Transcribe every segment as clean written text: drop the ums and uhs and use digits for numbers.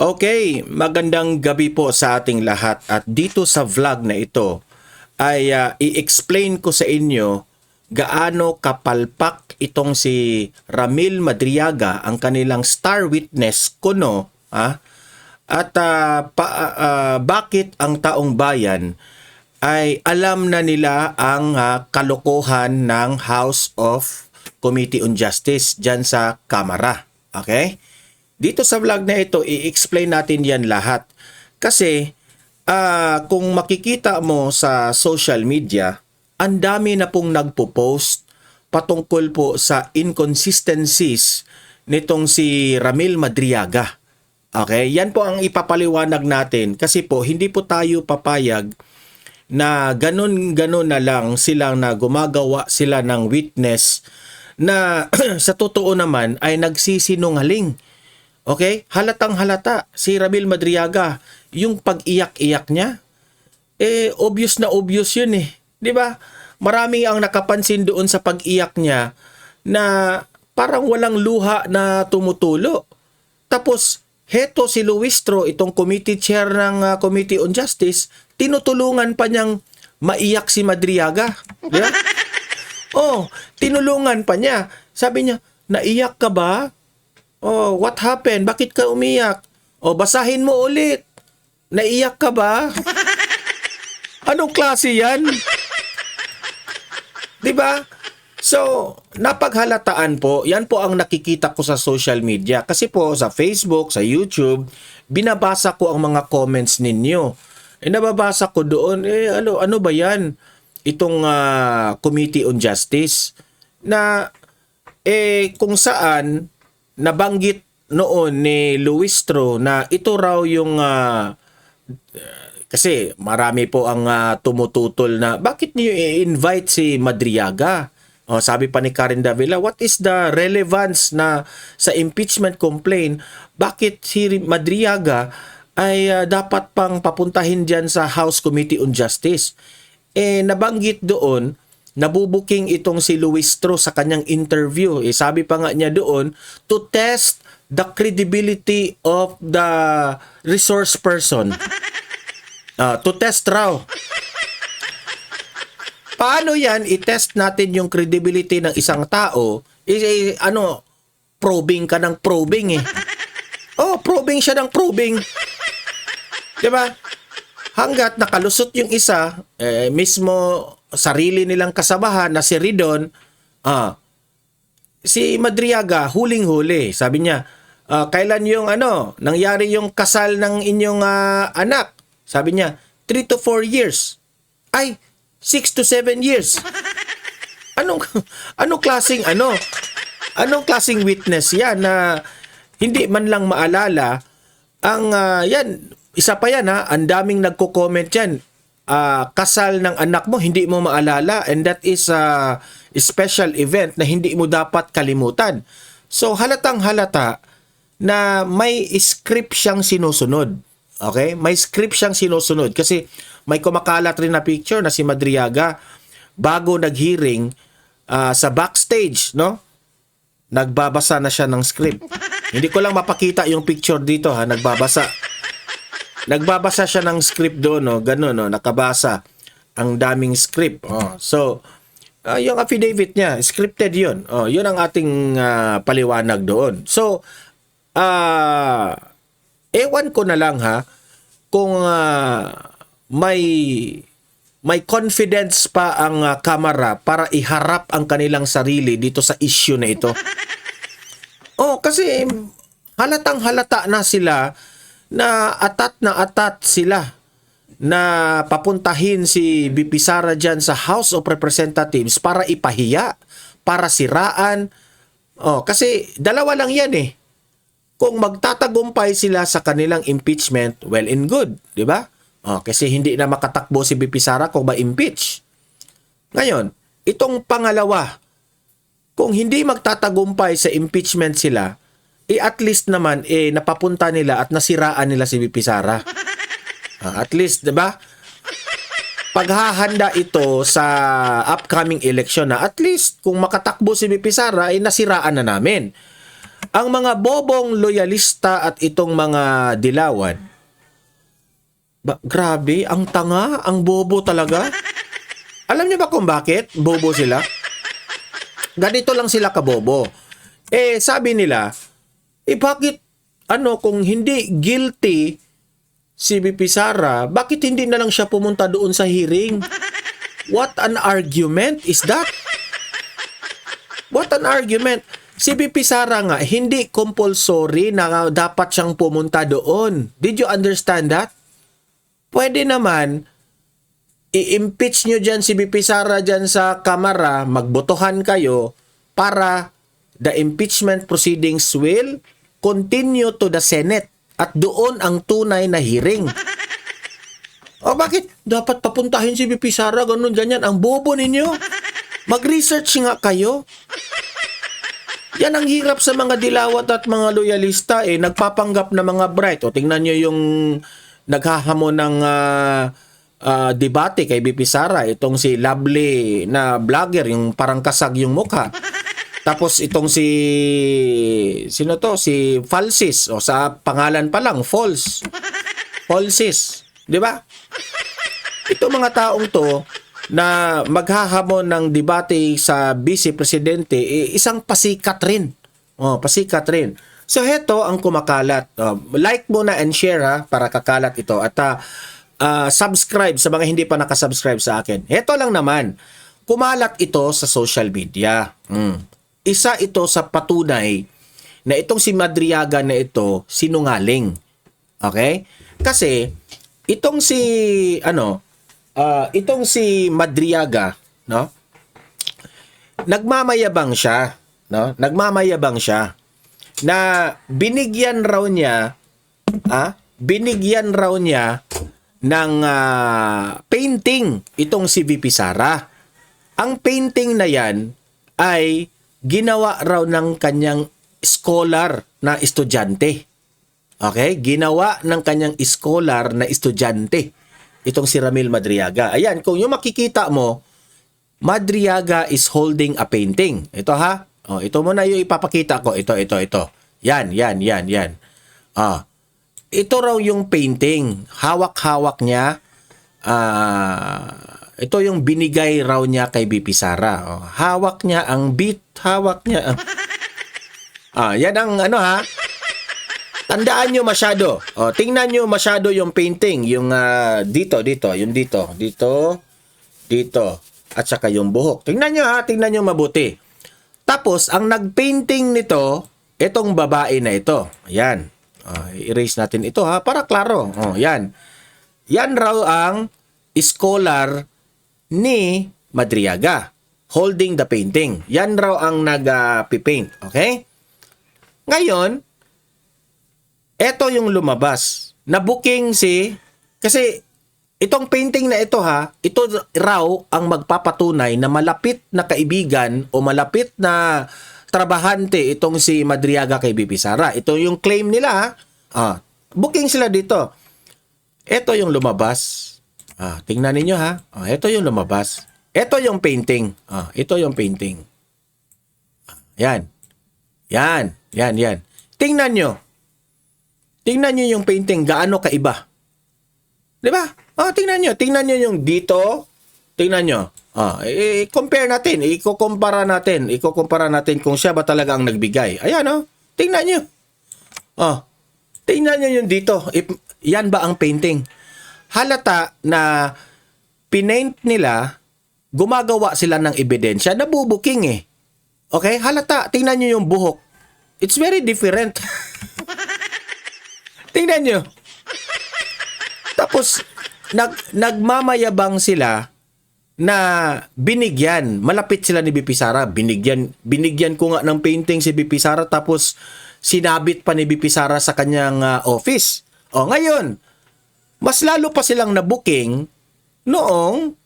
Okay, magandang gabi po sa ating lahat at dito sa vlog na ito ay i-explain ko sa inyo gaano kapalpak itong si Ramil Madriaga, ang kanilang star witness kuno, at bakit ang taong bayan ay alam na nila ang kalokohan ng House of Committee on Justice dyan sa Kamara. Okay? Dito sa vlog na ito, i-explain natin yan lahat. Kasi kung makikita mo sa social media, ang dami na pong nagpo-post patungkol po sa inconsistencies nitong si Ramil Madriaga. Okay? Yan po ang ipapaliwanag natin kasi po hindi po tayo papayag na ganun-ganun na lang silang na gumagawa sila ng witness na sa totoo naman ay nagsisinungaling. Okay? Halatang halata si Ramil Madriaga, yung pag-iyak-iyak niya, obvious na obvious yun eh. 'Di ba? Marami ang nakapansin doon sa pag-iyak niya na parang walang luha na tumutulo. Tapos, heto si Luistro, itong committee chair ng Committee on Justice, tinutulungan pa niyang maiyak si Madriaga. 'Di ba? Tinulungan pa niya. Sabi niya, naiyak ka ba? What happened? Bakit ka umiyak? Basahin mo ulit. Naiyak ka ba? Anong klase yan? 'Di ba? So, napaghalataan po, yan po ang nakikita ko sa social media. Kasi po sa Facebook, sa YouTube, binabasa ko ang mga comments ninyo. Nababasa ko doon, ano ba yan? Itong Committee on Justice na kung saan nabanggit noon ni Luistro na ito raw yung kasi marami po ang tumututol na bakit niyo i-invite si Madriaga? Sabi pa ni Karen Davila, what is the relevance na sa impeachment complaint? Bakit si Madriaga ay dapat pang papuntahin dyan sa House Committee on Justice? Nabanggit doon, nabubuking itong si Luistro sa kanyang interview. Sabi pa nga niya doon, to test the credibility of the resource person. To test raw. Paano yan i-test natin yung credibility ng isang tao? Probing ka ng probing eh. Probing siya ng probing. Diba? Hanggat nakalusot yung isa, mismo sarili nilang kasabahan na si Ridon, si Madriaga huling-huli. Sabi niya, kailan yung nangyari yung kasal ng inyong anak? Sabi niya, 3 to 4 years. Ay, 6 to 7 years. Anong klaseng Anong klaseng witness yan na hindi man lang maalala ang yan, isa pa yan ang daming nagko-comment yan. Kasal ng anak mo, hindi mo maalala, and that is a special event na hindi mo dapat kalimutan. So, halatang halata na may script siyang sinusunod. Okay? May script siyang sinusunod kasi may kumakalat rin na picture na si Madriaga bago nag-hearing sa backstage, no? Nagbabasa na siya ng script. Hindi ko lang mapakita yung picture dito, nagbabasa. Nagbabasa siya ng script doon, no? Ganun, no? Nakabasa. Ang daming script. So, yung affidavit niya, scripted yun. Yun ang ating paliwanag doon. So, ewan ko na lang kung may confidence pa ang Kamara para iharap ang kanilang sarili dito sa issue na ito. Kasi halatang halata na sila na atat sila na papuntahin si BP Sara dyan sa House of Representatives para ipahiya, para siraan. Kasi dalawa lang yan eh. Kung magtatagumpay sila sa kanilang impeachment, well and good, di ba? Kasi hindi na makatakbo si BP Sara kung ma-impeach. Ngayon, itong pangalawa, kung hindi magtatagumpay sa impeachment sila, at least naman napapunta nila at nasiraan nila si BP Sara. At least, 'di ba? Paghahanda ito sa upcoming election na at least kung makatakbo si BP Sara ay nasiraan na namin. Ang mga bobong loyalista at itong mga dilawan, grabe, ang tanga, ang bobo talaga. Alam niyo ba kung bakit bobo sila? Ganito lang sila kabobo. Sabi nila, bakit kung hindi guilty si VP Sara, bakit hindi na lang siya pumunta doon sa hearing? What an argument is that? What an argument. Si VP Sara nga, hindi compulsory na dapat siyang pumunta doon. Did you understand that? Pwede naman, i-impeach nyo dyan si VP Sara dyan sa Kamara, magbotohan kayo para the impeachment proceedings will continue to the Senate at doon ang tunay na hearing. O bakit dapat papuntahin si VP Sara, ganun, ganyan? Ang bobo ninyo. Mag-research nga kayo. Yan ang hirap sa mga dilawat at mga loyalista. Nagpapanggap na mga bright. O tingnan nyo yung naghahamon ng debate kay VP Sara. Itong si Lovely na vlogger, yung parang kasag yung mukha. Tapos itong si Falsis. O sa pangalan pa lang, Falsis. Di ba? Ito mga taong to na maghahamon ng debate sa Vice Presidente, isang pasikat rin. Pasikat rin. So heto ang kumakalat. Like muna and share para kakalat ito. At subscribe sa mga hindi pa nakasubscribe sa akin. Heto lang naman. Kumalat ito sa social media. Isa ito sa patunay na itong si Madriaga na ito sinungaling. Okay? Kasi itong si Madriaga, no? Nagmamayabang siya, no? Nagmamayabang siya na binigyan raw niya ng painting itong si VP Sara. Ang painting na yan ay ginawa raw ng kanyang scholar na estudyante. Okay? Ginawa ng kanyang scholar na estudyante. Itong si Ramil Madriaga. Ayan, kung yung makikita mo, Madriaga is holding a painting. Ito ito muna yung ipapakita ko. Ito. Yan. Ito raw yung painting. Hawak-hawak niya. Ito yung binigay raw niya kay VP Sara. Hawak niya ang beat. Hawak niya ang... yan ang Tandaan nyo masyado. Tingnan nyo masyado yung painting. Yung dito. At saka yung buhok. Tingnan nyo mabuti. Tapos, ang nagpainting nito, itong babae na ito. Ayan. I-erase natin ito para klaro. Yan. Yan raw ang scholar ni Madriaga. Holding the painting. Yan raw ang nag-paint. Okay? Ngayon, eto yung lumabas. Na-booking kasi itong painting na ito ito raw ang magpapatunay na malapit na kaibigan o malapit na trabahante itong si Madriaga kay VP Sara. Ito yung claim nila booking sila dito. Ito yung lumabas. Tingnan ninyo ito yung lumabas. Ito yung painting. Ito yung painting. Yan. Tingnan nyo. Tingnan nyo yung painting, gaano kaiba. Diba? Tingnan nyo yung dito. Tingnan nyo. I-compare natin, ikukumpara natin kung siya ba talaga ang nagbigay. Ayan, tingnan nyo. Tingnan nyo yung dito. Yan ba ang painting? Halata na pinaint nila, gumagawa sila ng ebidensya, nabubuking Okay? Halata, tingnan nyo yung buhok. It's very different. Tingnan nyo. Tapos, nagmamayabang sila na binigyan. Malapit sila ni VP Sara. Binigyan ko nga ng painting si VP Sara tapos sinabit pa ni VP Sara sa kanyang office. Ngayon, mas lalo pa silang na-booking noong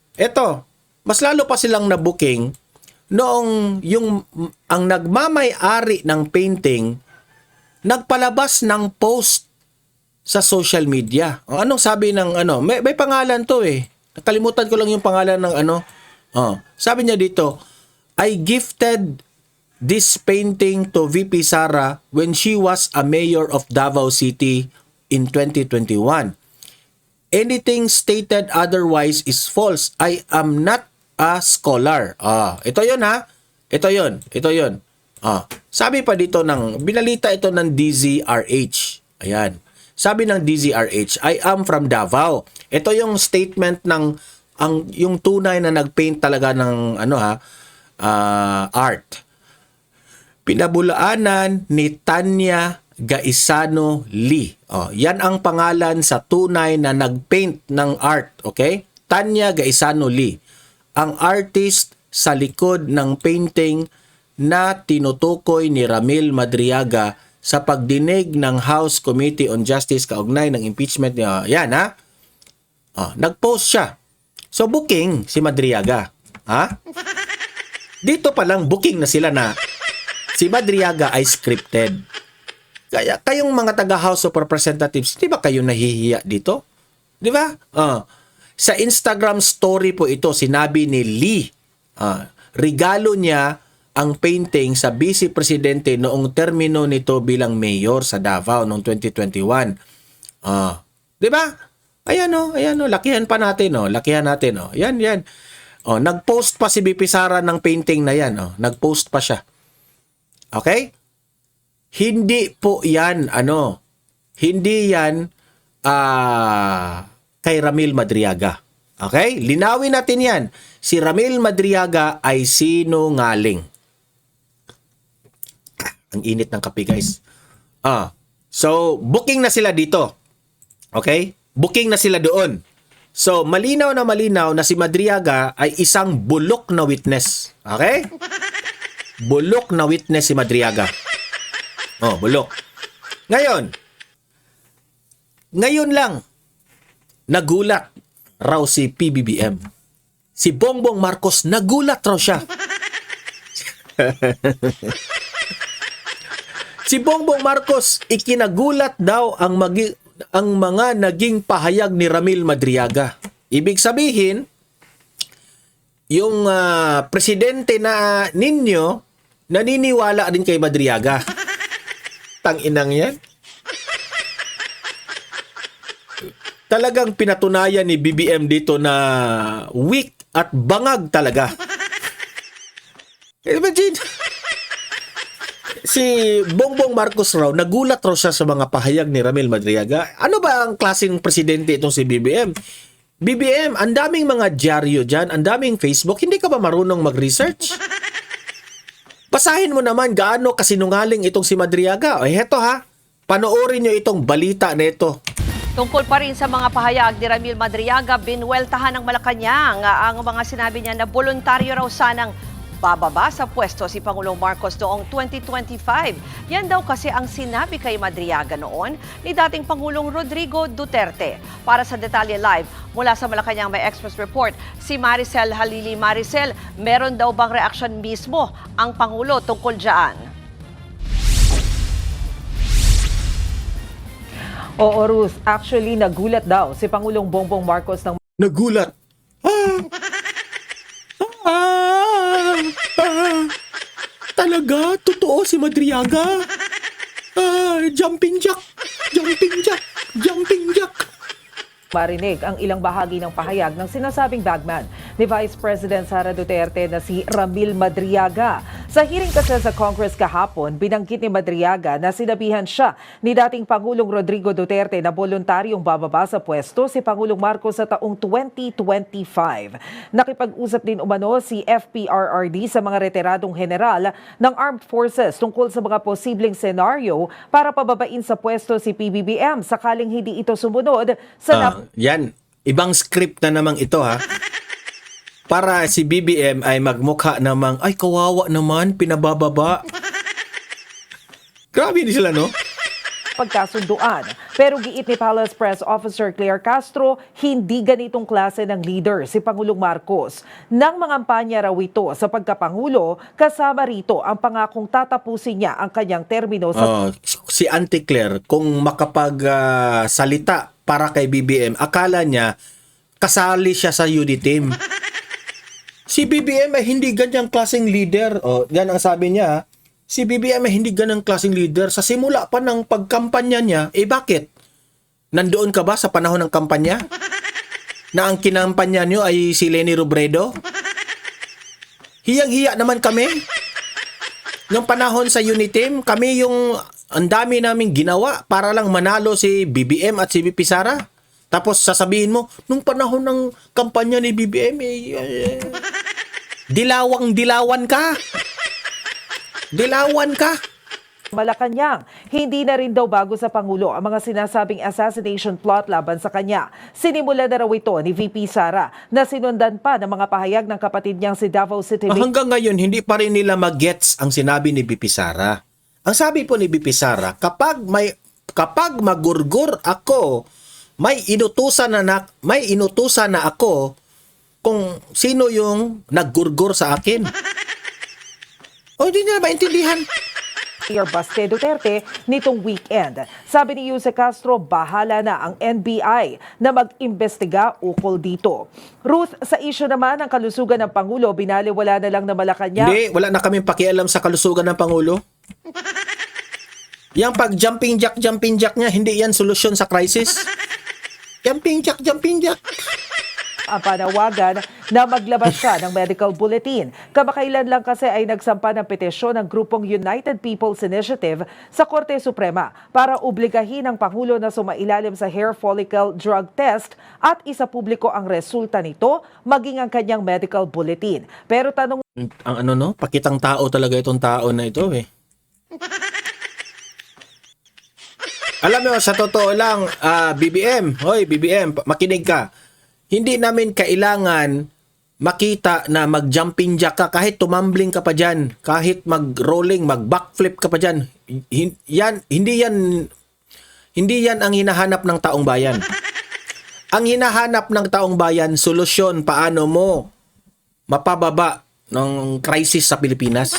ang nagmamay-ari ng painting nagpalabas ng post sa social media. Anong sabi ng may pangalan to Nakalimutan ko lang yung pangalan ng Sabi niya dito, I gifted this painting to VP Sara when she was a mayor of Davao City in 2021. Anything stated otherwise is false. I am not a scholar. Ito yun ha. Ito yun. Sabi pa dito binalita ito ng DZRH. Ayan. Sabi ng DZRH, I am from Davao. Ito yung statement yung tunay na nagpaint talaga ng art. Pinabulaanan ni Tanya Gaisano Lee. Yan ang pangalan sa tunay na nagpaint ng art, okay? Tanya Gaisano Lee, ang artist sa likod ng painting na tinutukoy ni Ramil Madriaga sa pagdinig ng House Committee on Justice kaugnay ng impeachment niya. Yan ha. Nag-post siya. So booking si Madriaga. Dito pa lang booking na sila na si Madriaga ay scripted. Kaya kayong mga taga House of Representatives, di ba kayo nahihiya dito? Di ba? Sa Instagram story po ito, sinabi ni Lee, regalo niya ang painting sa Vice Presidente noong termino nito bilang mayor sa Davao noong 2021. Di ba? Ayan lakihan pa natin, lakihan natin, Yan. Nag-post pa si BP Sara ng painting na yan, Nag-post pa siya. Okay? Hindi po yan, hindi yan kay Ramil Madriaga. Okay? Linawin natin yan. Si Ramil Madriaga ay sinungaling. Ang init ng kape, guys. So, booking na sila dito. Okay? Booking na sila doon. So, malinaw na si Madriaga ay isang bulok na witness. Okay? Bulok na witness si Madriaga. Bulok. Ngayon lang, nagulat raw si PBBM. Si Bongbong Marcos, nagulat raw siya. Si Bongbong Marcos, ikinagulat daw ang mga naging pahayag ni Ramil Madriaga. Ibig sabihin, yung presidente na ninyo, naniniwala din kay Madriaga. Tang-inang yan. Talagang pinatunayan ni BBM dito na weak at bangag talaga. Imagine, si Bongbong Marcos raw, nagulat raw siya sa mga pahayag ni Ramil Madriaga. Ano ba ang klaseng presidente itong si BBM? BBM, ang daming mga dyaryo dyan, ang daming Facebook, hindi ka ba marunong mag-research? Basahin mo naman gaano kasinungaling itong si Madriaga. Heto panoorin nyo itong balita na ito. Tungkol pa rin sa mga pahayag ni Ramil Madriaga, binweltahan ng Malacanang ang mga sinabi niya na voluntaryo raw sanang bababa sa pwesto si Pangulong Marcos noong 2025. Yan daw kasi ang sinabi kay Madriaga noon ni dating Pangulong Rodrigo Duterte. Para sa Detalye Live, mula sa Malacanang may Express Report, si Maricel Halili. Maricel, meron daw bang reaksyon mismo ang Pangulo tungkol dyan? Oo, Ruth. Actually, nagulat daw si Pangulong Bongbong Marcos ng... Nagulat? Talaga? Totoo si Madriaga? Jumping jack! Jumping jack! Jumping jack! Marinig ang ilang bahagi ng pahayag ng sinasabing bagman ni Vice President Sara Duterte na si Ramil Madriaga. Sa hearing kasi sa Congress kahapon, binanggit ni Madriaga na sinabihan siya ni dating Pangulong Rodrigo Duterte na voluntaryong bababa sa pwesto si Pangulong Marcos sa taong 2025. Nakipag-usap din umano si FPRRD sa mga retiradong general ng Armed Forces tungkol sa mga posibleng senaryo para pababain sa pwesto si PBBM sakaling hindi ito sumunod sa yan. Ibang script na namang ito para si BBM ay magmukha namang, ay kawawa naman, pinabababa. Grabe din sila, no? pagkasunduan. Pero giit ni Palace Press Officer Claire Castro, hindi ganitong klase ng leader si Pangulong Marcos. Nang mangampanya raw ito sa pagkapangulo, kasama rito ang pangakong tatapusin niya ang kanyang termino sa... Si Auntie Claire, kung makapagsalita para kay BBM, akala niya kasali siya sa UD team. Si BBM ay hindi ganyang klaseng leader. O, yan ang sabi niya. Ha? Si BBM ay hindi ganyang klaseng leader. Sa simula pa ng pagkampanya niya, bakit? Nandoon ka ba sa panahon ng kampanya? Na ang kinampanya niyo ay si Leni Robredo? Hiyang-hiya naman kami. Nung panahon sa Uniteam, kami yung ang dami naming ginawa para lang manalo si BBM at si VP Sara. Tapos sasabihin mo, nung panahon ng kampanya ni BBM, dilawang-dilawan ka. Dilawan ka. Malacanang, hindi na rin daw bago sa Pangulo ang mga sinasabing assassination plot laban sa kanya. Sinimula na raw ito ni VP Sara na sinundan pa ng mga pahayag ng kapatid niyang si Davao City. Hanggang ngayon, hindi pa rin nila mag-gets ang sinabi ni VP Sara. Ang sabi po ni VP Sara, kapag magurgur ako, may inutusan na ako kung sino yung naggurgur sa akin. O hindi nila maintindihan. Mayor Baste Duterte nitong weekend. Sabi ni Jose Castro, bahala na ang NBI na mag-imbestiga ukol dito. Ruth, sa issue naman ng kalusugan ng Pangulo, binaliwala na lang na Malacanang. Hindi, wala na kaming pakialam sa kalusugan ng Pangulo. Yang pag jumping jack niya, hindi yan solusyon sa crisis. Jumping jack. Ang panawagan na maglabas siya ng medical bulletin. Kamakailan lang kasi ay nagsampa ng petisyon ng grupong United People's Initiative sa Korte Suprema para obligahin ang Pangulo na sumailalim sa hair follicle drug test at isapubliko ang resulta nito maging ang kanyang medical bulletin. Pero tanong Ang pakitang tao talaga itong tao na ito eh. Alam mo, sa totoo lang, BBM, makinig ka. Hindi namin kailangan makita na mag-jumping jack ka kahit tumambling ka pa dyan, kahit mag-rolling, mag-backflip ka pa dyan. Hindi yan ang hinahanap ng taong bayan. Ang hinahanap ng taong bayan, solusyon paano mo mapababa ng crisis sa Pilipinas.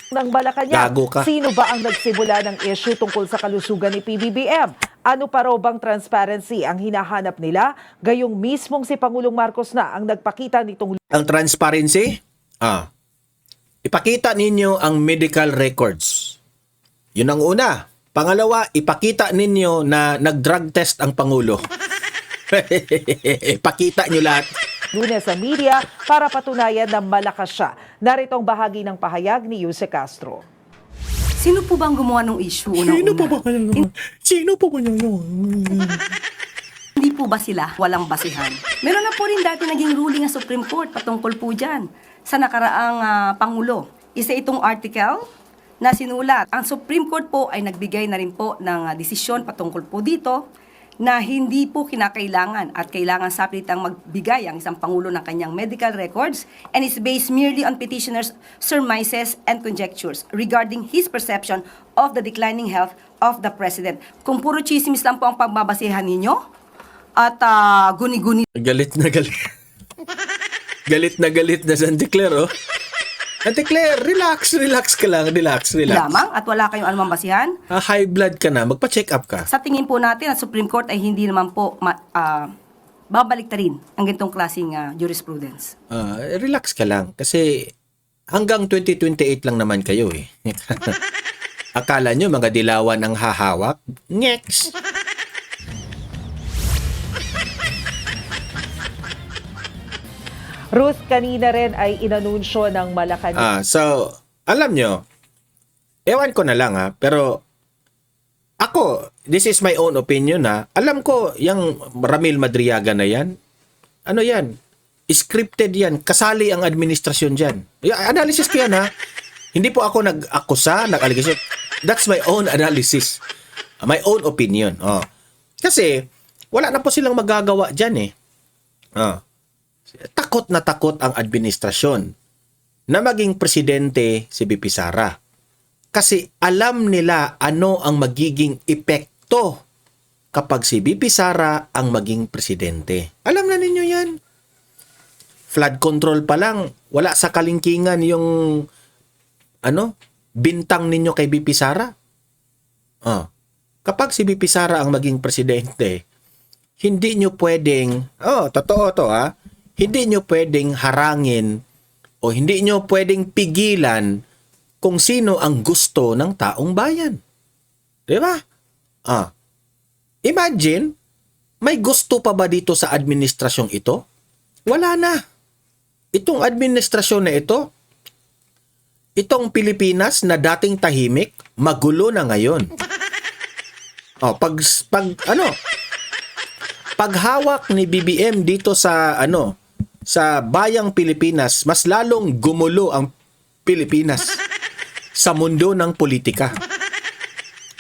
ng Malacanang, Gago ka. sino ba ang nagsimula ng issue tungkol sa kalusugan ni PBBM? Ano pa raw bang transparency ang hinahanap nila? Gayong mismong si Pangulong Marcos na ang nagpakita nitong Ang transparency, ipakita ninyo ang medical records. Yun ang una. Pangalawa, ipakita ninyo na nag-drug test ang Pangulo. Ipakita nyo lahat. Lunes sa media para patunayan na malakas siya. Narito ang bahagi ng pahayag ni Jose Castro. Sino po bang gumawa ng issue unang-una? Sino po ba Hindi po ba sila walang basihan? Meron na po rin dati naging ruling ng Supreme Court patungkol po dyan sa nakaraang Pangulo. Isa itong article na sinulat. Ang Supreme Court po ay nagbigay na rin po ng desisyon patungkol po dito na hindi po kinakailangan at kailangan sapilitang magbigay ang isang Pangulo ng kanyang medical records and is based merely on petitioners' surmises and conjectures regarding his perception of the declining health of the President. Kung puro chismis lang po ang pagbabasihan ninyo at guni-guni Galit na galit. Galit na Santa Clara, oh. Santa Clara, relax ka lang, relax. lamang at wala kayong anumang basihan, High blood ka na, magpa-check up ka. sa tingin po natin at Supreme Court ay hindi naman po babalik ta rin ang ganitong klaseng jurisprudence. Relax ka lang kasi hanggang 2028 lang naman kayo eh. Akala nyo mga dilawan ang hahawak? Next! Ruth, kanina rin ay inanunsyo ng Malacanang. So, alam nyo, ewan ko na lang pero ako, this is my own opinion alam ko, yung Ramil Madriaga na yan, ano yan? Scripted yan. Kasali ang administrasyon dyan. Analysis ko yan Hindi po ako nag-akusa, nag-allegation. That's my own analysis. My own opinion. Kasi, wala na po silang magagawa dyan Takot na takot ang administrasyon na maging presidente si VP Sara. Kasi alam nila ano ang magiging epekto kapag si VP Sara ang maging presidente. Alam na ninyo yan. Flood control pa lang, wala sa kalingkingan yung bintang ninyo kay VP Sara. Kapag si VP Sara ang maging presidente, hindi nyo pwedeng, totoo to hindi nyo pwedeng harangin o hindi nyo pwedeng pigilan kung sino ang gusto ng taong bayan. Di ba? Imagine, may gusto pa ba dito sa administrasyong ito? Wala na. Itong administrasyon na ito, itong Pilipinas na dating tahimik, magulo na ngayon. Paghawak ni BBM dito sa sa bayang Pilipinas, mas lalong gumulo ang Pilipinas sa mundo ng politika.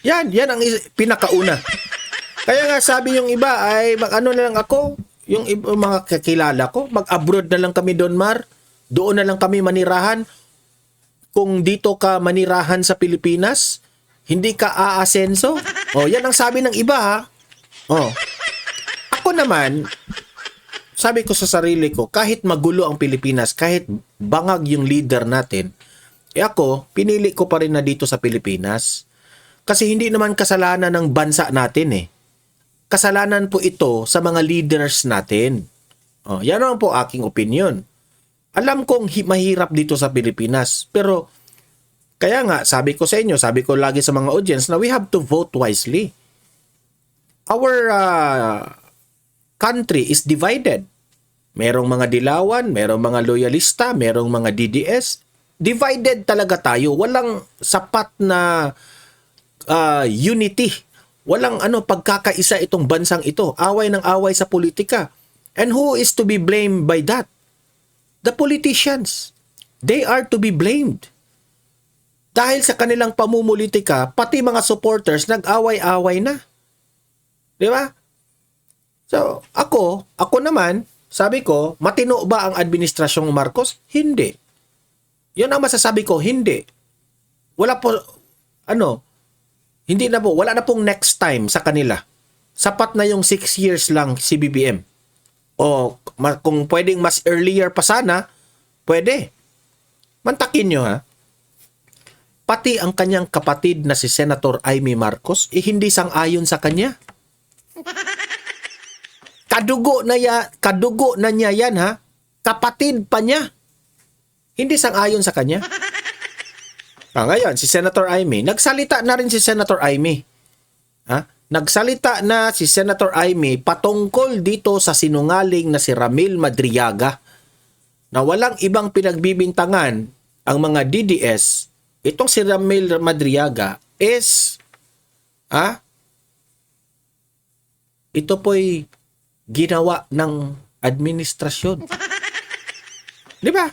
Yan ang pinakauna. Kaya nga sabi yung iba ay na lang ako, yung mga kakilala ko, mag-abroad na lang kami, Don Mar. Doon na lang kami manirahan. Kung dito ka manirahan sa Pilipinas, hindi ka aasenso. Yan ang sabi ng iba, ha. Ako naman, sabi ko sa sarili ko, kahit magulo ang Pilipinas, kahit bangag yung leader natin, ako, pinili ko pa rin na dito sa Pilipinas. Kasi hindi naman kasalanan ng bansa natin eh. Kasalanan po ito sa mga leaders natin. Yan naman po aking opinion. Alam kong mahirap dito sa Pilipinas, pero kaya nga, sabi ko sa inyo, sabi ko lagi sa mga audience na we have to vote wisely. Our country is divided. Merong mga dilawan, merong mga loyalista, merong mga DDS. Divided talaga tayo. Walang sapat na unity. Walang pagkakaisa itong bansang ito. Away ng away sa politika. And who is to be blamed by that? The politicians. They are to be blamed. Dahil sa kanilang pamumulitika, pati mga supporters nag-away-away na. Di ba? So, ako naman, sabi ko, matino ba ang administrasyong Marcos? Hindi. Yun ang masasabi ko, hindi. Wala po, hindi na po, wala na pong next time sa kanila. Sapat na yung 6 years lang si BBM. O kung pwedeng mas earlier pa sana, pwede. Mantakin nyo, ha? Pati ang kanyang kapatid na si Senator Amy Marcos, hindi sang-ayon sa kanya. Kadugo na niya yan, ha? Kapatid pa niya. Hindi sang-ayon sa kanya. Ngayon, si Senator Amy, nagsalita na rin si Senator Amy. Nagsalita na si Senator Amy patungkol dito sa sinungaling na si Ramil Madriaga na walang ibang pinagbibintangan ang mga DDS. Itong si Ramil Madriaga is ito po'y ginawa ng administrasyon. Di ba?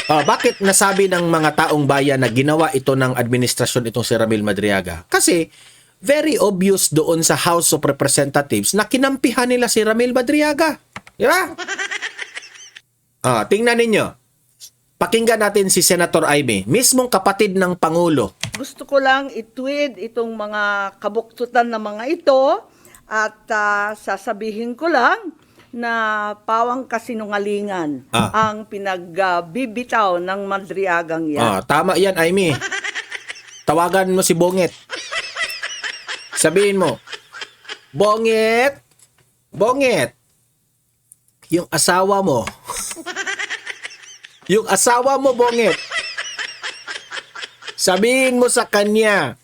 Bakit nasabi ng mga taong bayan na ginawa ito ng administrasyon itong si Ramil Madriaga? Kasi very obvious doon sa House of Representatives na kinampihan nila si Ramil Madriaga. Di ba? Tingnan ninyo. Pakinggan natin si Senator Amy, mismong kapatid ng Pangulo. Gusto ko lang itweed itong mga kabuktutan na mga ito at sasabihin ko lang na pawang kasinungalingan ang pinagbibitaw ng Madriagang yan. Tama yan, Amy. Tawagan mo si Bonget. Sabihin mo, Bonget, yung asawa mo, Bonget, sabihin mo sa kanya,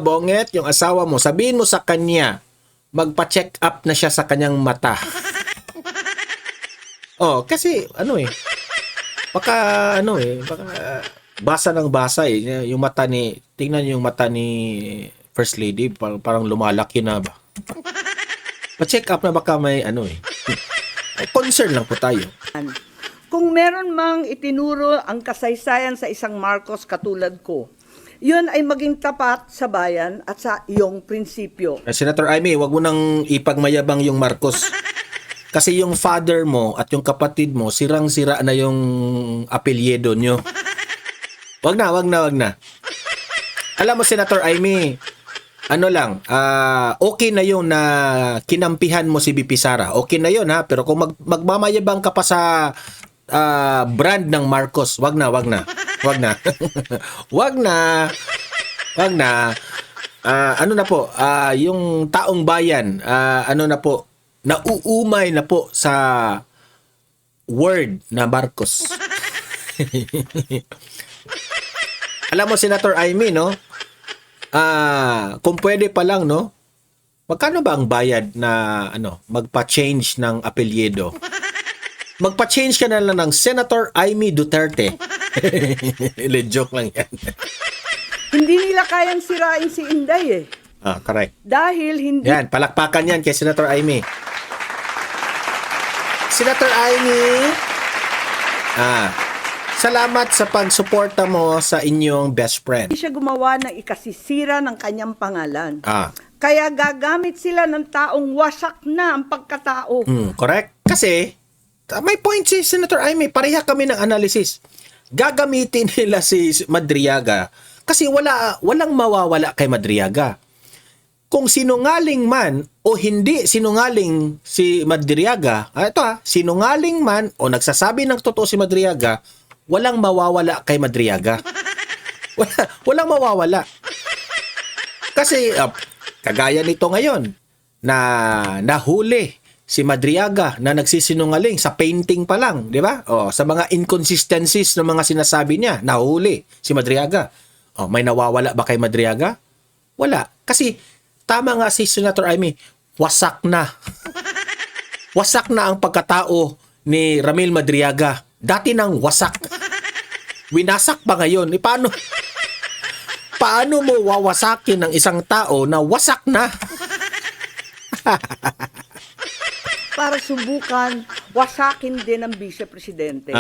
Bonget, yung asawa mo, sabihin mo sa kanya, magpa-check up na siya sa kanyang mata. Kasi baka basa ng basa yung mata ni, tingnan yung mata ni First Lady, parang lumalaki na ba? Pa-check up na baka may concern lang po tayo. Kung meron mang itinuro ang kasaysayan sa isang Marcos katulad ko, yun ay maging tapat sa bayan at sa iyong prinsipyo. Senator Amy, wag mo nang ipagmayabang yung Marcos. Kasi yung father mo at yung kapatid mo, sirang-sira na yung apelyido nyo. Wag na. Alam mo, Senator Amy, okay na yun na kinampihan mo si BP Sara. Okay na yun, ha? Pero kung magmamayabang ka pa sa brand ng Marcos, wag na. wag na. Yung taong bayan, nauumay na po sa word na Marcos. Alam mo, Senator Amy, no? Kung pwede pa lang, no? Magkano ba ang bayad na magpa-change ng apelyido? Magpa-change ka na lang ng Senator Amy Duterte. Joke lang yan. Hindi nila kayang sirain si Inday eh. Correct. Dahil hindi Yan, palakpakan yan kay Senator Amy. Senator Amy, salamat sa pagsuporta mo sa inyong best friend. siya gumawa ng ikasisira ng kanyang pangalan. Ah. Kaya gagamit sila ng taong wasak na ang pagkatao. Correct. Kasi, may point si Senator Amy, pareha kami ng analysis. Gagamitin nila si Madriaga kasi walang mawawala kay Madriaga. Kung sinungaling man o hindi sinungaling si Madriaga, sinungaling man o nagsasabi ng totoo si Madriaga, walang mawawala kay Madriaga. Walang mawawala. Kasi kagaya nito ngayon na nahuli si Madriaga na nagsisinungaling sa painting pa lang, di ba? Sa mga inconsistencies ng mga sinasabi niya, nahuli si Madriaga. May nawawala ba kay Madriaga? Wala. Kasi tama nga si Senator Amy, wasak na. Wasak na ang pagkatao ni Ramil Madriaga. Dati nang wasak. Winasak pa ngayon. Paano mo wawasakin ng isang tao na wasak na? Para subukan, wasakin din ang vice-presidente.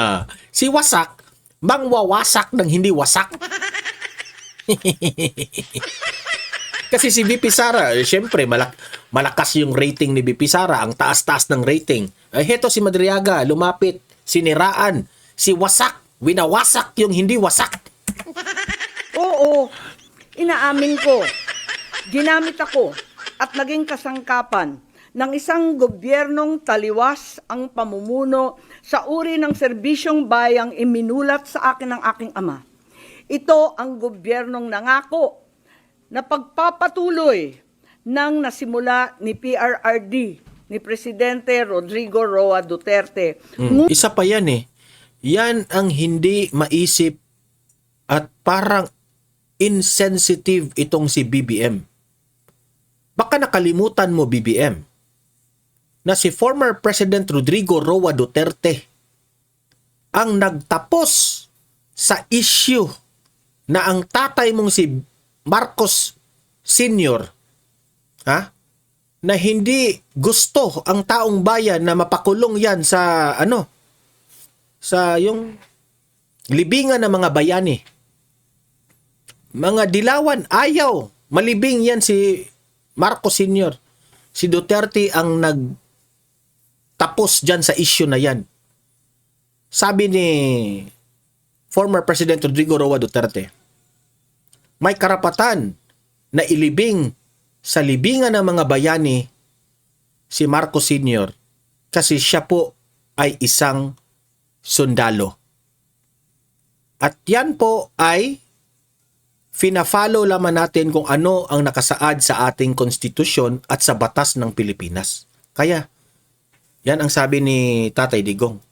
Si wasak, mangwawasak ng hindi wasak. Kasi si VP Sara, syempre, malakas yung rating ni VP Sara. Ang taas-taas ng rating. Heto si Madriaga, lumapit, siniraan. Si wasak, winawasak yung hindi wasak. Oo, inaamin ko. Ginamit ako at naging kasangkapan ng isang gobyernong taliwas ang pamumuno sa uri ng serbisyong bayang iminulat sa akin ng aking ama. Ito ang gobyernong nangako na pagpapatuloy ng nasimula ni PRRD, ni Presidente Rodrigo Roa Duterte. Isa pa yan eh. Yan ang hindi maisip at parang insensitive itong si BBM. Baka nakalimutan mo, BBM, na si former President Rodrigo Roa Duterte ang nagtapos sa issue na ang tatay mong si Marcos Sr. Na hindi gusto ang taong bayan na mapakulong yan sa sa yung libingan ng mga bayani. Mga dilawan, ayaw. Malibing yan si Marcos Sr. Si Duterte ang nagtapos dyan sa issue na yan. Sabi ni former President Rodrigo Roa Duterte, may karapatan na ilibing sa libingan ng mga bayani si Marcos Sr. kasi siya po ay isang sundalo. At yan po ay fina-follow lamang natin kung ano ang nakasaad sa ating konstitusyon at sa batas ng Pilipinas. Kaya, yan ang sabi ni Tatay Digong.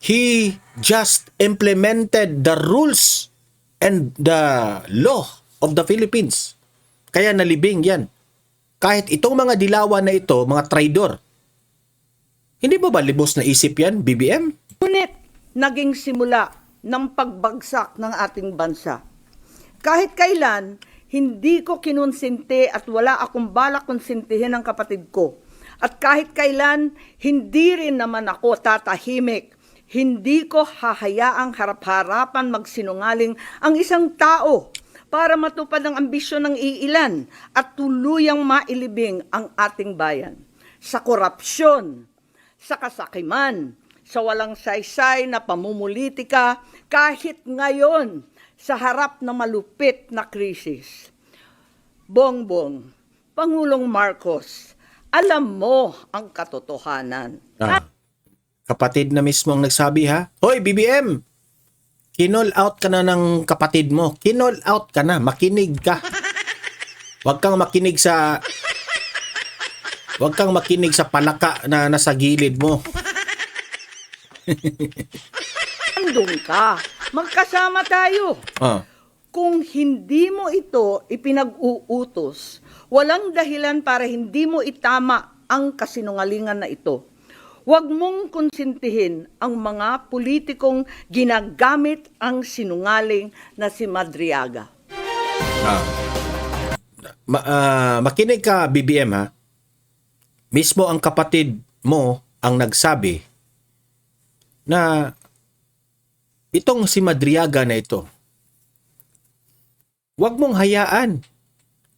He just implemented the rules and the law of the Philippines. Kaya nalibing yan. Kahit itong mga dilawan na ito, mga traidor, hindi mo ba libos na isip yan, BBM? Ngunit naging simula ng pagbagsak ng ating bansa. Kahit kailan, hindi ko kinonsente at wala akong balak konsintihin ang kapatid ko. At kahit kailan, hindi rin naman ako tatahimik. Hindi ko hahayaang harap-harapan magsinungaling ang isang tao para matupad ang ambisyon ng iilan at tuluyang mailibing ang ating bayan. Sa korupsyon, sa kasakiman, sa walang saysay na pamumulitika, kahit ngayon sa harap ng malupit na krisis. Bongbong, Pangulong Marcos, alam mo ang katotohanan. Kapatid na mismo ang nagsabi ha. Hoy BBM, kinol out ka na ng kapatid mo. Kinol out ka na, makinig ka. Huwag kang makinig sa palaka na nasa gilid mo. Andun ka. Magkasama tayo. Ah. Kung hindi mo ito ipinag-uutos, walang dahilan para hindi mo itama ang kasinungalingan na ito. Huwag mong konsintihin ang mga politikong ginagamit ang sinungaling na si Madriaga. Makinig ka, BBM, ha? Mismo ang kapatid mo ang nagsabi na itong si Madriaga na ito, huwag mong hayaan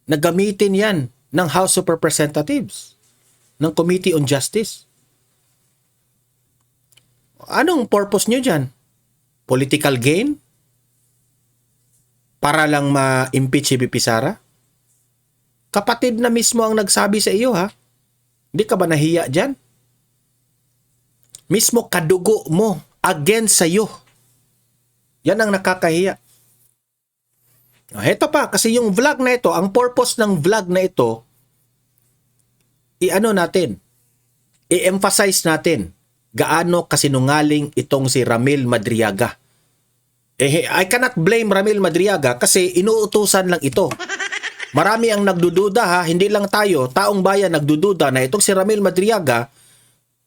na gamitin yan ng House of Representatives, ng Committee on Justice. Anong purpose nyo dyan? Political gain? Para lang ma-impeach si VP Sara? Kapatid na mismo ang nagsabi sa iyo, ha? Hindi ka ba nahiya dyan? Mismo kadugo mo against sa iyo. Yan ang nakakahiya. Heto pa, kasi yung vlog na ito, ang purpose ng vlog na ito, i-emphasize natin gaano kasinungaling itong si Ramil Madriaga. I cannot blame Ramil Madriaga kasi inuutusan lang ito. Marami ang nagdududa, ha, hindi lang tayo, taong bayan nagdududa na itong si Ramil Madriaga,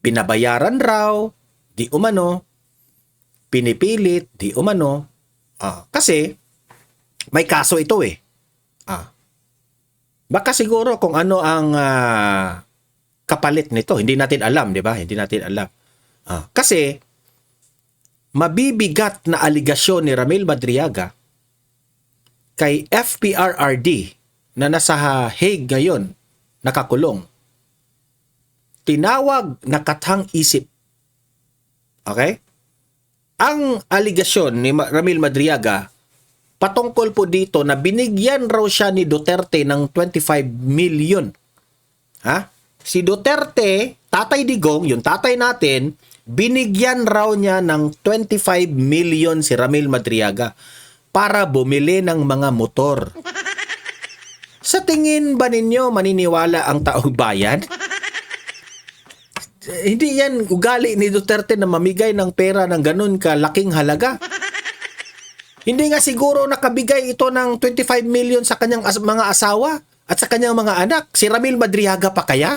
binabayaran raw, di umano, pinipilit, di umano, kasi may kaso ito eh. Baka siguro kung ano ang kapalit nito, hindi natin alam, di ba? Hindi natin alam. Kasi mabibigat na aligasyon ni Ramil Madriaga kay FPRRD na nasa Hague ngayon, nakakulong. Tinawag na katang isip. Okay? Ang aligasyon ni Ramil Madriaga patungkol po dito na binigyan raw siya ni Duterte ng 25 million. Ha? Si Duterte, Tatay Digong, yung tatay natin, binigyan raw niya ng 25 million si Ramil Madriaga para bumili ng mga motor. Sa tingin ba ninyo maniniwala ang taong bayan? Hindi yan ugali ni Duterte na mamigay ng pera ng ganun kalaking halaga. Hindi nga siguro nakabigay ito ng 25 million sa kanyang mga asawa at sa kanyang mga anak. Si Ramil Madriaga pa kaya?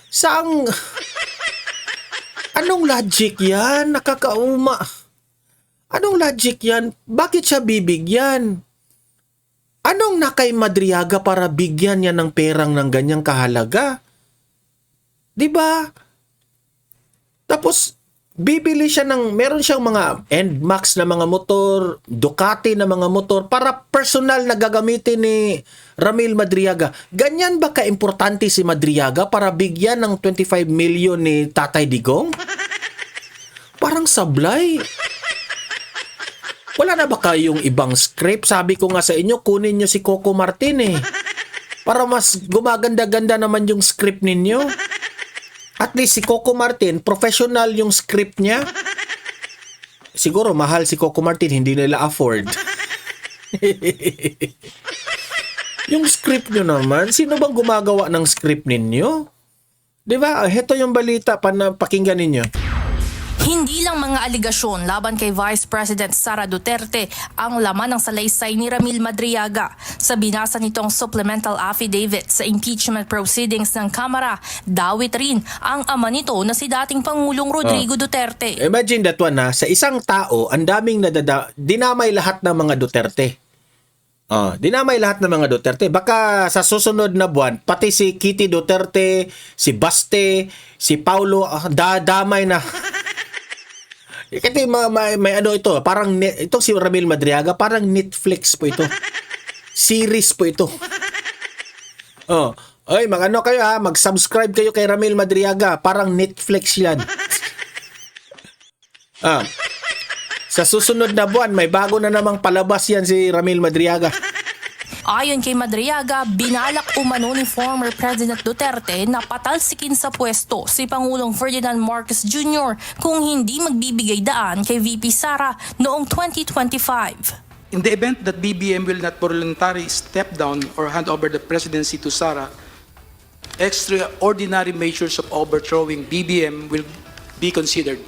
Saang... Anong logic yan? Nakakauma. Anong logic yan? Bakit siya bibigyan? Anong nakay Madriaga para bigyan niya ng perang ng ganyang kahalaga? Diba? Tapos, bibili siya meron siyang mga NMAX na mga motor, Ducati na mga motor, para personal na gagamitin ni Ramil Madriaga. Ganyan ba ka-importante si Madriaga para bigyan ng 25 million ni Tatay Digong? Parang sablay. Wala na ba kayong ibang script? Sabi ko nga sa inyo, kunin nyo si Coco Martin eh. Para mas gumaganda-ganda naman yung script ninyo. At least si Coco Martin, professional yung script niya. Siguro mahal si Coco Martin, hindi nila afford. Yung script nyo naman, sino bang gumagawa ng script ninyo? Diba? Heto yung balita, pakinggan ninyo. Hindi lang mga aligasyon laban kay Vice President Sara Duterte ang laman ng salaysay ni Ramil Madriaga. Sa binasa nitong supplemental affidavit sa impeachment proceedings ng Kamara, dawit rin ang ama nito na si dating Pangulong Rodrigo Duterte. Imagine that one, ha? Sa isang tao, ang daming dinamay lahat ng mga Duterte. Dinamay lahat ng mga Duterte. Baka sa susunod na buwan, pati si Kitty Duterte, si Baste, si Paulo, dadamay na. Kasi may ano ito, parang ito si Ramil Madriaga, parang Netflix po ito. Series po ito. Ay, mag-ano kayo ha, mag-subscribe kayo kay Ramil Madriaga, parang Netflix yan. Sa susunod na buwan, may bago na namang palabas yan si Ramil Madriaga. Ayon kay Madriaga, binalak umano ni former President Duterte na patalsikin sa pwesto si Pangulong Ferdinand Marcos Jr. kung hindi magbibigay daan kay VP Sara noong 2025. In the event that BBM will not voluntarily step down or hand over the presidency to Sara, extraordinary measures of overthrowing BBM will be considered,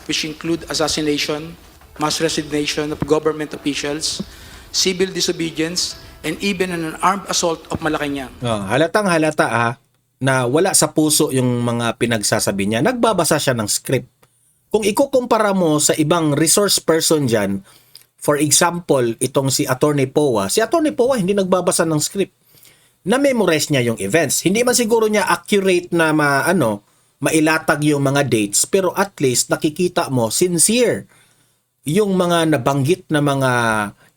which include assassination, mass resignation of government officials, civil disobedience, and even an armed assault of Malacanang. Halatang halata na wala sa puso yung mga pinagsasabi niya. Nagbabasa siya ng script. Kung ikukumpara mo sa ibang resource person dyan, for example, itong si Attorney Poa hindi nagbabasa ng script. Na-memorize niya yung events. Hindi man siguro niya accurate na mailatag yung mga dates, pero at least nakikita mo sincere yung mga nabanggit na mga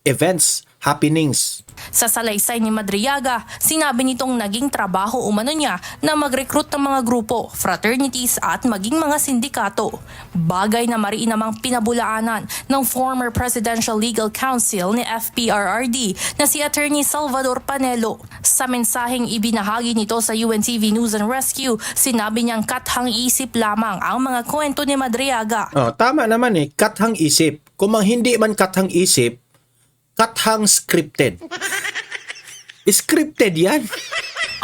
events, happenings. Sa salaysay ni Madriaga, sinabi nitong naging trabaho umano niya na mag-recruit ng mga grupo, fraternities at maging mga sindikato. Bagay na mariin namang pinabulaanan ng former Presidential Legal Counsel ni FPRRD na si Attorney Salvador Panelo. Sa mensaheng ibinahagi nito sa UNTV News and Rescue, sinabi niyang kathang isip lamang ang mga kwento ni Madriaga. Tama naman kathang isip. Kung hindi man kathang isip, kathang scripted. Scripted yan.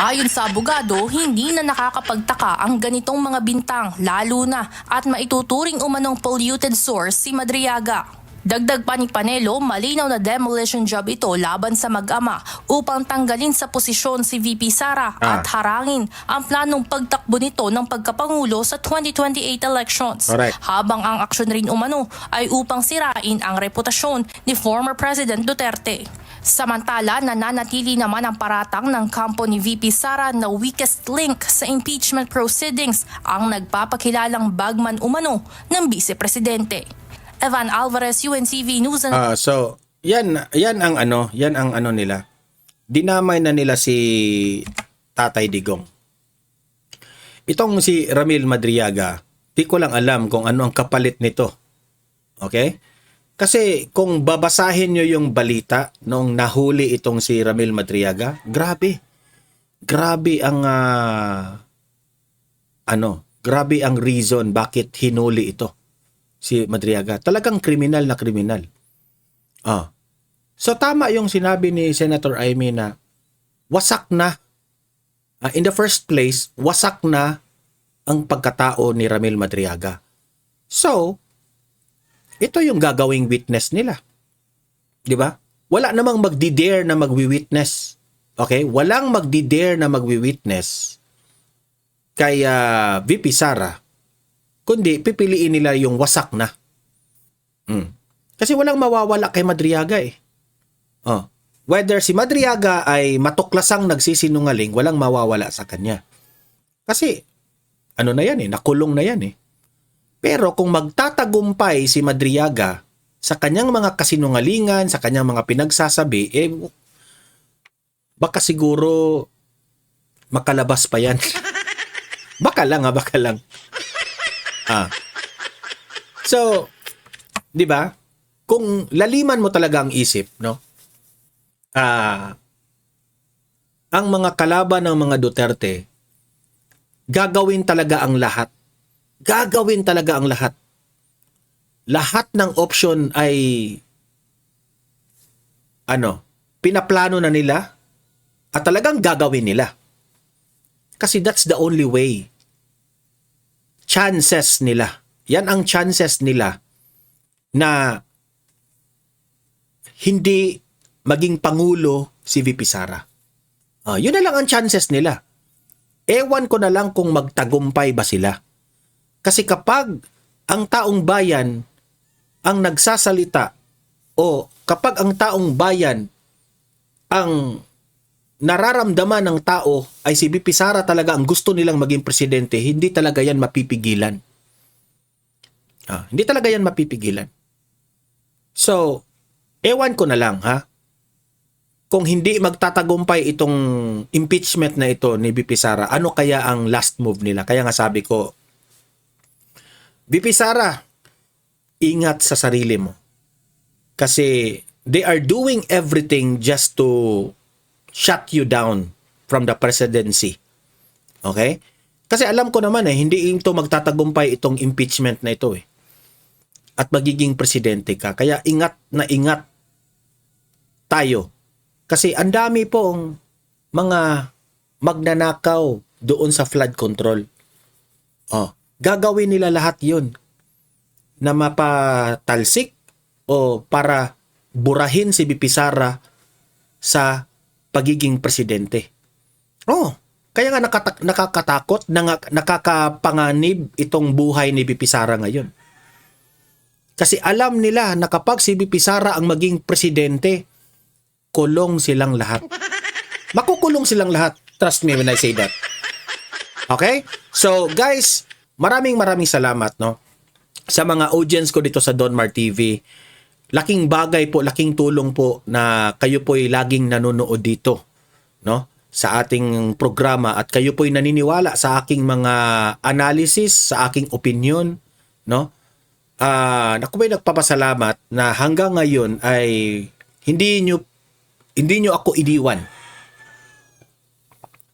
Ayon sa abogado, hindi na nakakapagtaka ang ganitong mga bintang, lalo na at maituturing umanong polluted source si Madriaga. Dagdag pa ni Panelo, malinaw na demolition job ito laban sa mag-ama upang tanggalin sa posisyon si VP Sara at harangin ang planong pagtakbo nito ng pagkapangulo sa 2028 elections. Correct. Habang ang aksyon rin umano ay upang sirain ang reputasyon ni former President Duterte. Samantala, nananatili naman ang paratang ng kampo ni VP Sara na weakest link sa impeachment proceedings ang nagpapakilalang bagman umano ng Vice Presidente. Evan Alvarez, UNTV News and... So, yan ang ano nila. Dinamay na nila si Tatay Digong. Itong si Ramil Madriaga, di ko lang alam kung ano ang kapalit nito. Okay? Kasi kung babasahin nyo yung balita noong nahuli itong si Ramil Madriaga, grabe. Grabe ang grabe ang reason bakit hinuli ito si Madriaga. Talagang kriminal na kriminal. So tama yung sinabi ni Senator Amy na wasak na. In the first place, wasak na ang pagkatao ni Ramil Madriaga. So, ito yung gagawing witness nila. 'Di ba? Wala namang magdi-dare na magwi-witness. Okay? Walang magdi-dare na magwi-witness kay VP Sara, kundi pipiliin nila yung wasak na. Kasi walang mawawala kay Madriaga Whether si Madriaga ay matuklasang nagsisinungaling, walang mawawala sa kanya. Kasi, na yan nakulong na yan Pero kung magtatagumpay si Madriaga sa kanyang mga kasinungalingan, sa kanyang mga pinagsasabi, baka siguro makalabas pa yan. Baka lang. So, 'di ba? Kung laliman mo talaga ang isip, no? Ang mga kalaban ng mga Duterte gagawin talaga ang lahat. Lahat ng option ay pinaplano na nila at talagang gagawin nila. Kasi that's the only way. Chances nila. Yan ang chances nila na hindi maging pangulo si VP Sara. Yun na lang ang chances nila. Ewan ko na lang kung magtagumpay ba sila. Kasi kapag ang taong bayan ang nagsasalita o kapag ang taong bayan ang nararamdaman ng tao ay si VP Sara talaga ang gusto nilang maging presidente, hindi talaga yan mapipigilan. Hindi talaga yan mapipigilan. So, ewan ko na lang kung hindi magtatagumpay itong impeachment na ito ni VP Sara, ano kaya ang last move nila? Kaya nga sabi ko, VP Sara, ingat sa sarili mo. Kasi they are doing everything just to shut you down from the presidency. Okay? Kasi alam ko naman hindi ito magtatagumpay itong impeachment na ito At magiging presidente ka. Kaya ingat na ingat tayo. Kasi ang dami pong mga magnanakaw doon sa flood control. gagawin nila lahat yun na mapatalsik o para burahin si VP Sara sa pagiging presidente. Oh, kaya nga nakakatakot, nakakapanganib itong buhay ni VP Sara ngayon. Kasi alam nila na kapag si VP Sara ang maging presidente, kulong silang lahat. Makukulong silang lahat. Trust me when I say that. Okay? So, guys, maraming salamat, no? Sa mga audience ko dito sa Donmar TV. Laking bagay po, laking tulong po na kayo po'y laging nanonood dito, no? Sa ating programa at kayo po'y naniniwala sa aking mga analysis, sa aking opinion, no? Ako po'y nagpapasalamat na hanggang ngayon ay hindi nyo ako iniwan.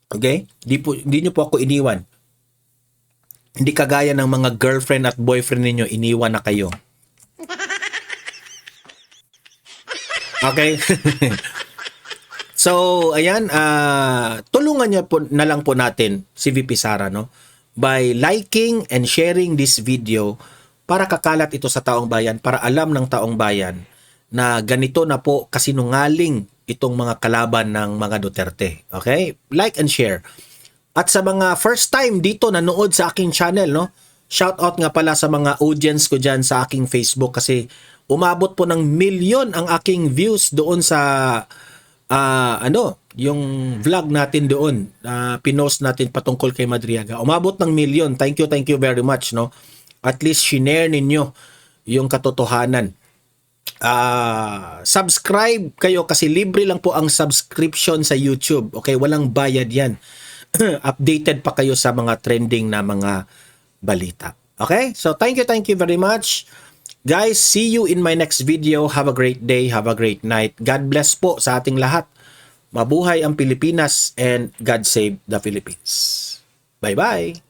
Okay? Hindi nyo po ako iniwan. Hindi kagaya ng mga girlfriend at boyfriend ninyo, iniwan na kayo. Okay? So, ayan, tulungan niyo po na lang po natin si VP Sara, no? By liking and sharing this video para kakalat ito sa taong bayan, para alam ng taong bayan na ganito na po kasinungaling itong mga kalaban ng mga Duterte. Okay? Like and share. At sa mga first time dito nanood sa aking channel, no? Shout out nga pala sa mga audience ko dyan sa aking Facebook kasi umabot po ng 1 million ang aking views doon sa yung vlog natin doon. Pinost natin patungkol kay Madriaga. Umabot ng 1 million. Thank you very much, no? At least shinare ninyo yung katotohanan. Subscribe kayo kasi libre lang po ang subscription sa YouTube. Okay, walang bayad yan. Updated pa kayo sa mga trending na mga balita. Okay? So thank you very much. Guys, see you in my next video. Have a great day, have a great night. God bless po sa ating lahat. Mabuhay ang Pilipinas and God save the Philippines. Bye-bye.